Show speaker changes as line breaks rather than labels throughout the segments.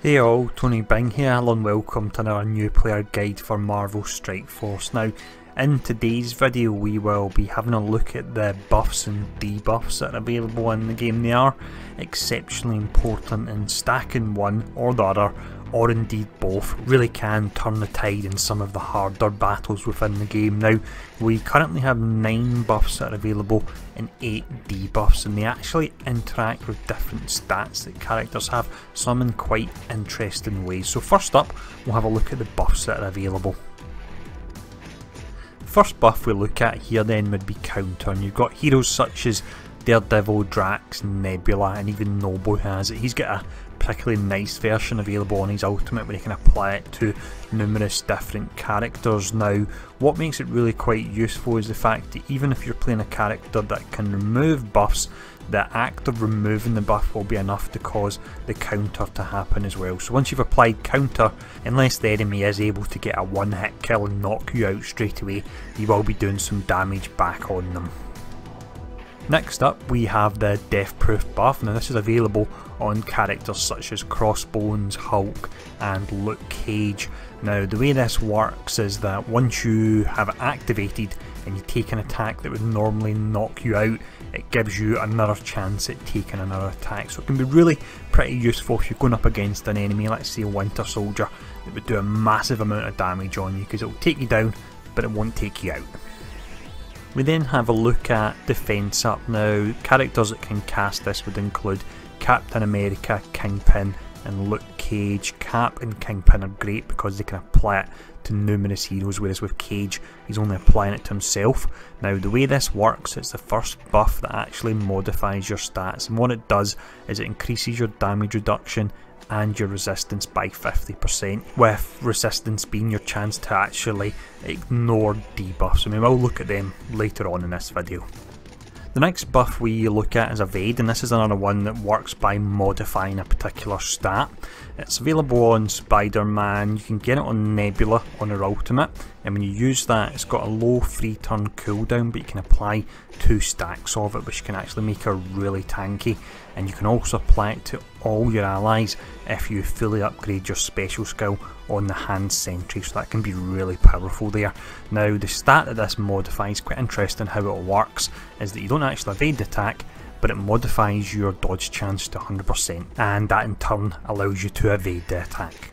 Hey all, Tony Bing here, hello and welcome to another new player guide for Marvel Strike Force. Now, in today's video we will be having a look at the buffs and debuffs that are available in the game. They are exceptionally important, and stacking one or the other, or indeed both, really can turn the tide in some of the harder battles within the game. Now, we currently have 9 buffs that are available and 8 debuffs, and they actually interact with different stats that characters have, some in quite interesting ways. So first up, we'll have a look at the buffs that are available. First buff we look at here then would be counter, and you've got heroes such as Daredevil, Drax, Nebula, and even Nobu has it. He's got a particularly nice version available on his ultimate where you can apply it to numerous different characters. Now, what makes it really quite useful is the fact that even if you're playing a character that can remove buffs, the act of removing the buff will be enough to cause the counter to happen as well. So once you've applied counter, unless the enemy is able to get a one-hit kill and knock you out straight away, you will be doing some damage back on them. Next up we have the Death Proof buff. Now this is available on characters such as Crossbones, Hulk and Luke Cage. Now the way this works is that once you have it activated and you take an attack that would normally knock you out, it gives you another chance at taking another attack. So it can be really pretty useful if you're going up against an enemy, let's say a Winter Soldier, that would do a massive amount of damage on you, because it will take you down but it won't take you out. We then have a look at Defense Up. Now, characters that can cast this would include Captain America, Kingpin and Luke Cage. Cap and Kingpin are great because they can apply it to numerous heroes, whereas with Cage he's only applying it to himself. Now the way this works, it's the first buff that actually modifies your stats, and what it does is it increases your damage reduction and your resistance by 50%, with resistance being your chance to actually ignore debuffs, and we will look at them later on in this video. The next buff we look at is Evade, and this is another one that works by modifying a particular stat. It's available on Spider-Man, you can get it on Nebula on her ultimate, and when you use that it's got a low free turn cooldown, but you can apply 2 stacks of it, which can actually make her really tanky, and you can also apply it to all your allies if you fully upgrade your special skill on the hand sentry, so that can be really powerful there. Now the stat that this modifies, quite interesting how it works, is that you don't actually evade the attack, but it modifies your dodge chance to 100%, and that in turn allows you to evade the attack.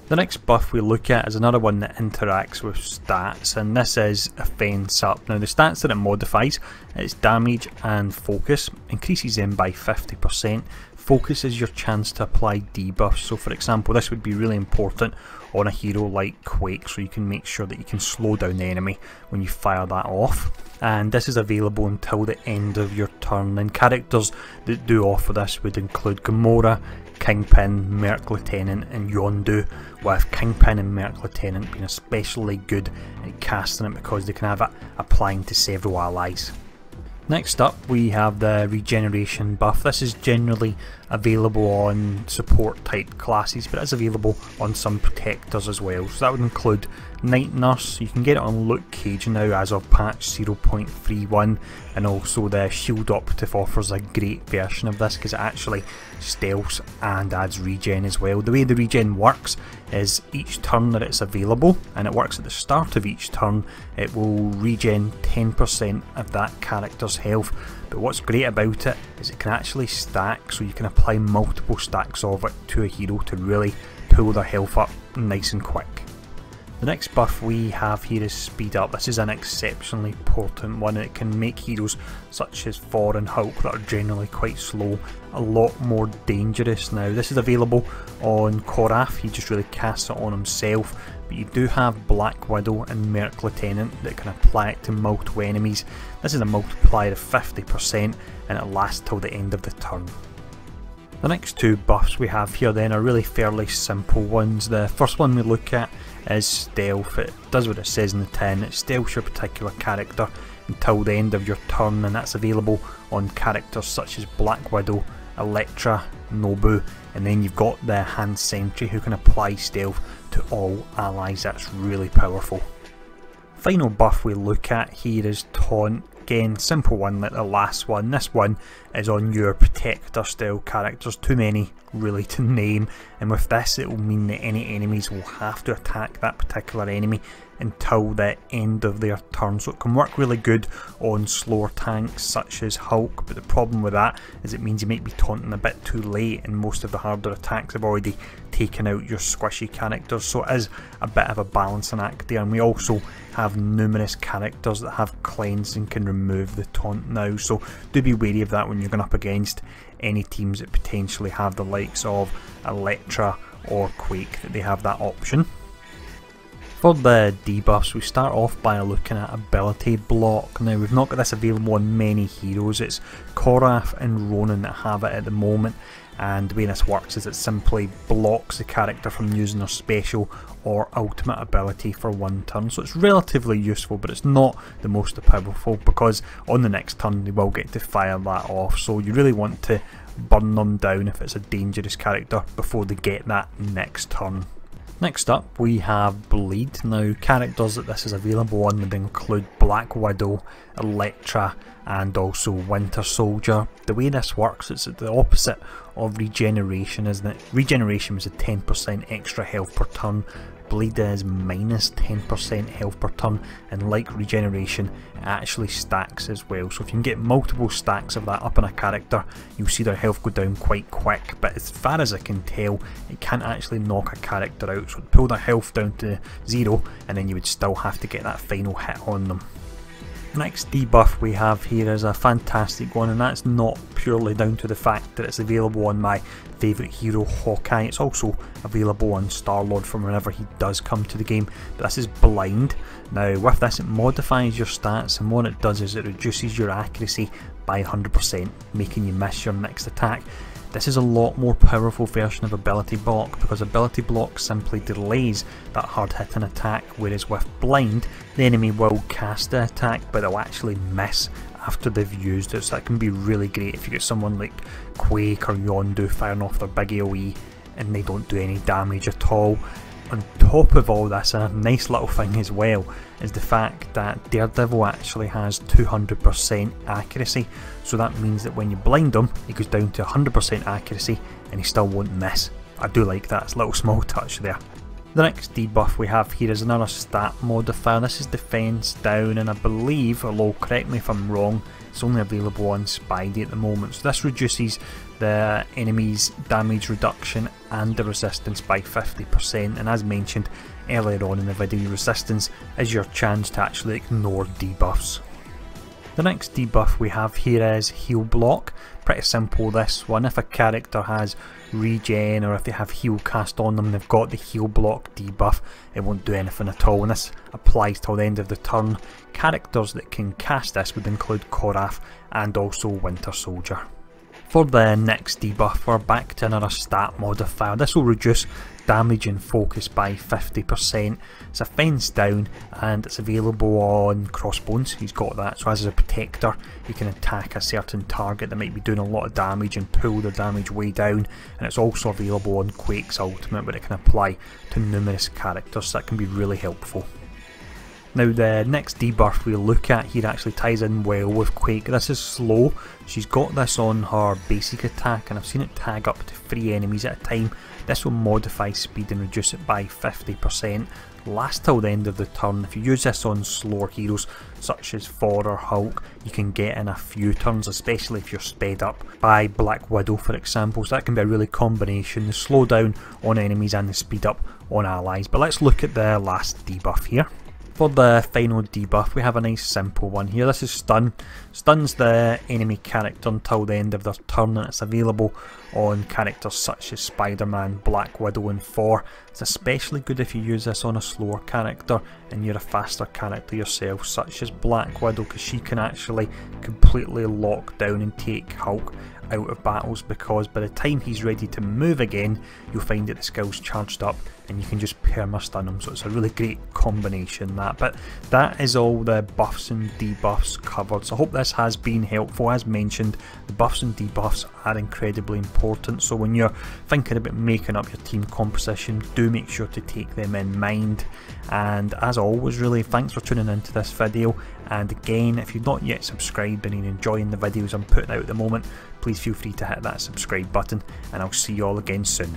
The next buff we look at is another one that interacts with stats, and this is Offense Up. Now the stats that it modifies, it's damage and focus, increases them by 50%. Focus is your chance to apply debuffs, so for example this would be really important on a hero like Quake, so you can make sure that you can slow down the enemy when you fire that off. And this is available until the end of your turn, and characters that do offer this would include Gamora, Kingpin, Merc Lieutenant and Yondu, with Kingpin and Merc Lieutenant being especially good at casting it because they can have it applying to several allies. Next up we have the Regeneration buff. This is generally available on support type classes, but it's available on some protectors as well. So that would include Night Nurse, you can get it on Luke Cage now as of patch 0.31, and also the Shield Operative offers a great version of this because it actually stealths and adds regen as well. The way the regen works is each turn that it's available, and it works at the start of each turn, it will regen 10% of that character's health. But what's great about it is it can actually stack, so you can apply multiple stacks of it to a hero to really pull their health up nice and quick. The next buff we have here is Speed Up. This is an exceptionally important one. It can make heroes such as Thor and Hulk that are generally quite slow a lot more dangerous. Now this is available on Korath, he just really casts it on himself, but you do have Black Widow and Merc Lieutenant that can apply it to multiple enemies. This is a multiplier of 50% and it lasts till the end of the turn. The next 2 buffs we have here then are really fairly simple ones. The first one we look at is Stealth. It does what it says in the tin, it stealths your particular character until the end of your turn, and that's available on characters such as Black Widow, Elektra, Nobu, and then you've got the Hand Sentry who can apply stealth to all allies. That's really powerful. Final buff we look at here is Taunt, again, simple one like the last one. This one is on your protector style characters, too many really to name, and with this it will mean that any enemies will have to attack that particular enemy until the end of their turn, so it can work really good on slower tanks such as Hulk, but the problem with that is it means you might be taunting a bit too late and most of the harder attacks have already taken out your squishy characters, so it is a bit of a balancing act there. And we also have numerous characters that have cleanse and can remove the taunt now, so do be wary of that when you're going up against any teams that potentially have the likes of Elektra or Quake, that they have that option. For the debuffs, we start off by looking at ability block. Now we've not got this available on many heroes, it's Korath and Ronan that have it at the moment, and the way this works is it simply blocks the character from using their special or ultimate ability for one turn, so it's relatively useful, but it's not the most powerful because on the next turn they will get to fire that off, so you really want to burn them down if it's a dangerous character before they get that next turn. Next up we have Bleed. Now characters that this is available on would include Black Widow, Elektra and also Winter Soldier. The way this works is the opposite of Regeneration, isn't it? Regeneration was a 10% extra health per turn. Bleed is minus 10% health per turn, and like Regeneration it actually stacks as well, so if you can get multiple stacks of that up on a character you'll see their health go down quite quick, but as far as I can tell it can't actually knock a character out, so it'd pull their health down to 0 and then you would still have to get that final hit on them. Next debuff we have here is a fantastic one, and that's not purely down to the fact that it's available on my favourite hero Hawkeye, it's also available on Star-Lord from whenever he does come to the game, but this is Blind. Now with this it modifies your stats, and what it does is it reduces your accuracy by 100%, making you miss your next attack. This is a lot more powerful version of Ability Block because Ability Block simply delays that hard hitting attack, whereas with Blind the enemy will cast the attack but they'll actually miss after they've used it, so that can be really great if you get someone like Quake or Yondu firing off their big AoE and they don't do any damage at all. On top of all this, a nice little thing as well is the fact that Daredevil actually has 200% accuracy, so that means that when you blind him he goes down to 100% accuracy and he still won't miss. I do like that, it's a little small touch there. The next debuff we have here is another stat modifier. This is Defense Down, and I believe, although correct me if I'm wrong, it's only available on Spidey at the moment. So this reduces the enemy's damage reduction and the resistance by 50%, and as mentioned earlier on in the video, resistance is your chance to actually ignore debuffs. The next debuff we have here is Heal Block. Pretty simple this one. If a character has regen or if they have heal cast on them and they've got the Heal Block debuff, it won't do anything at all, and this applies till the end of the turn. Characters that can cast this would include Korath and also Winter Soldier. For the next debuff we're back to another stat modifier. This will reduce damage and focus by 50%. It's a Fence Down and it's available on Crossbones, he's got that, so as a protector he can attack a certain target that might be doing a lot of damage and pull their damage way down, and it's also available on Quake's ultimate where it can apply to numerous characters, so that can be really helpful. Now the next debuff we look at here actually ties in well with Quake. This is Slow. She's got this on her basic attack and I've seen it tag up to 3 enemies at a time. This will modify speed and reduce it by 50%. Last till the end of the turn. If you use this on slower heroes such as Thor or Hulk, you can get in a few turns, especially if you're sped up by Black Widow for example, so that can be a really combination, the slow down on enemies and the speed up on allies. But let's look at the last debuff here. For the final debuff we have a nice simple one here. This is Stun. Stuns the enemy character until the end of their turn, and it's available on characters such as Spider-Man, Black Widow and Thor. It's especially good if you use this on a slower character and you're a faster character yourself such as Black Widow, because she can actually completely lock down and take Hulk out of battles, because by the time he's ready to move again you'll find that the skill's charged up and you can just perma-stun them, so it's a really great combination that. But that is all the buffs and debuffs covered, so I hope this has been helpful. As mentioned, the buffs and debuffs are incredibly important, so when you're thinking about making up your team composition, do make sure to take them in mind. And as always, really, thanks for tuning into this video, and again, if you've not yet subscribed and you're enjoying the videos I'm putting out at the moment, please feel free to hit that subscribe button, and I'll see you all again soon.